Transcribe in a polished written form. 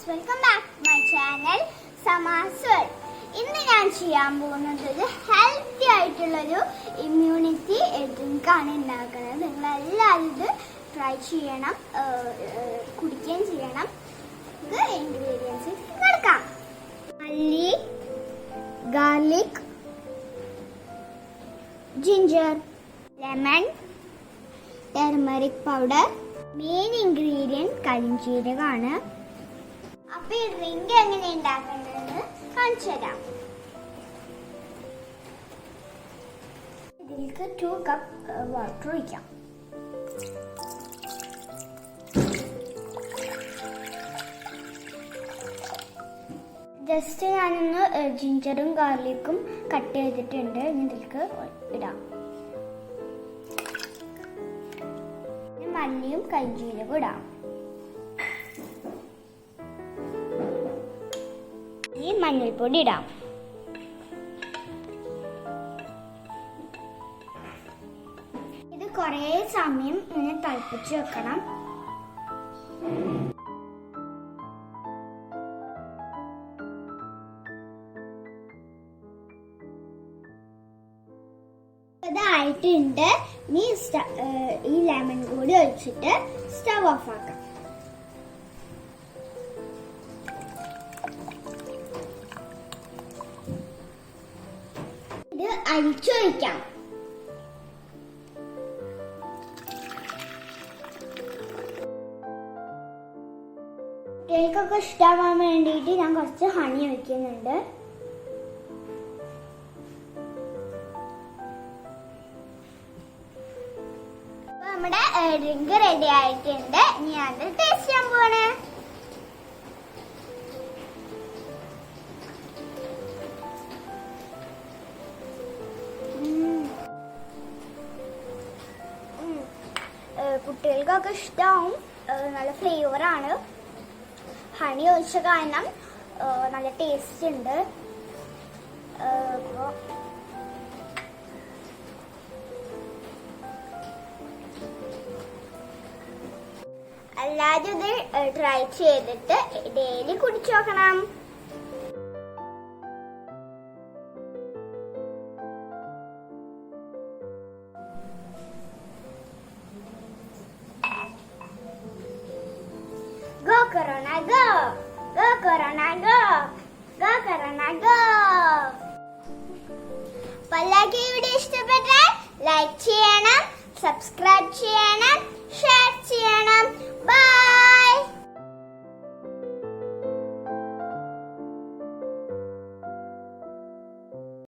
welcome back to my channel SAMAA. ഇന്ന് ഞാൻ ചെയ്യാൻ പോകുന്നത് ഒരു ഹെൽത്തി ആയിട്ടുള്ള ഒരു ഇമ്മ്യൂണിറ്റി ഡ്രിങ്ക് ആണ് ഉണ്ടാക്കുന്നത്. നിങ്ങൾ എല്ലാവരും ഇത് ട്രൈ ചെയ്യണം, കുടിക്കുകയും ചെയ്യണം. ഇത് ഇൻഗ്രീഡിയൻസ് കേൾക്കാം. മല്ലി, garlic, ginger, lemon, turmeric powder. Main ingredient കരിഞ്ജീരകമാണ്. അപ്പൊ ഈ ഡ്രിങ്ക് എങ്ങനെ ഉണ്ടാക്കേണ്ടതെന്ന് കാണിച്ചു തരാം. ഇതിലേക്ക് 2 കപ്പ് വാട്ടർ ഒഴിക്കാം. ജസ്റ്റ് ഞാനൊന്ന് ജിഞ്ചറും ഗാർലിക്കും കട്ട് ചെയ്തിട്ടുണ്ട്. ഇതിലേക്ക് ഇടാം. മല്ലിയും കരിഞ്ജീരകവും ഇടാം. ഈ മഞ്ഞൾപ്പൊടി ഇടാം. ഇത് കുറേ സമയം ഇങ്ങനെ തിളപ്പിച്ച് വെക്കണം. ഇതായിട്ടുണ്ട്. ഈ ലെമൺ കൂടി ഒഴിച്ചിട്ട് സ്റ്റവ് ഓഫ് ആക്കാം. ഇത് അരിച്ചൊഴിക്കാം. കുട്ടികൾക്കൊക്കെ ഇഷ്ടമാവാൻ വേണ്ടിയിട്ട് ഞാൻ കുറച്ച് ഹണി ഒഴിക്കുന്നുണ്ട്. നമ്മുടെ ഡ്രിങ്ക് റെഡി ആയിട്ടുണ്ട്. ഇനി അത് ടേസ്റ്റ് ചെയ്യാൻ പോവാണ്. കുട്ടികൾക്കൊക്കെ ഇഷ്ടമാവും. നല്ല ഫ്ലേവറാണ്. ഹണി ഒഴിച്ച കാരണം നല്ല ടേസ്റ്റ് ഉണ്ട്. എല്ലാവരും ഇത് ട്രൈ ചെയ്തിട്ട് ഡെയിലി കുടിച്ചു നോക്കണം. Go Corona go! Go Corona go! Go Corona go! പല്ലാക്കി ഇവിടെ ഇഷ്ടം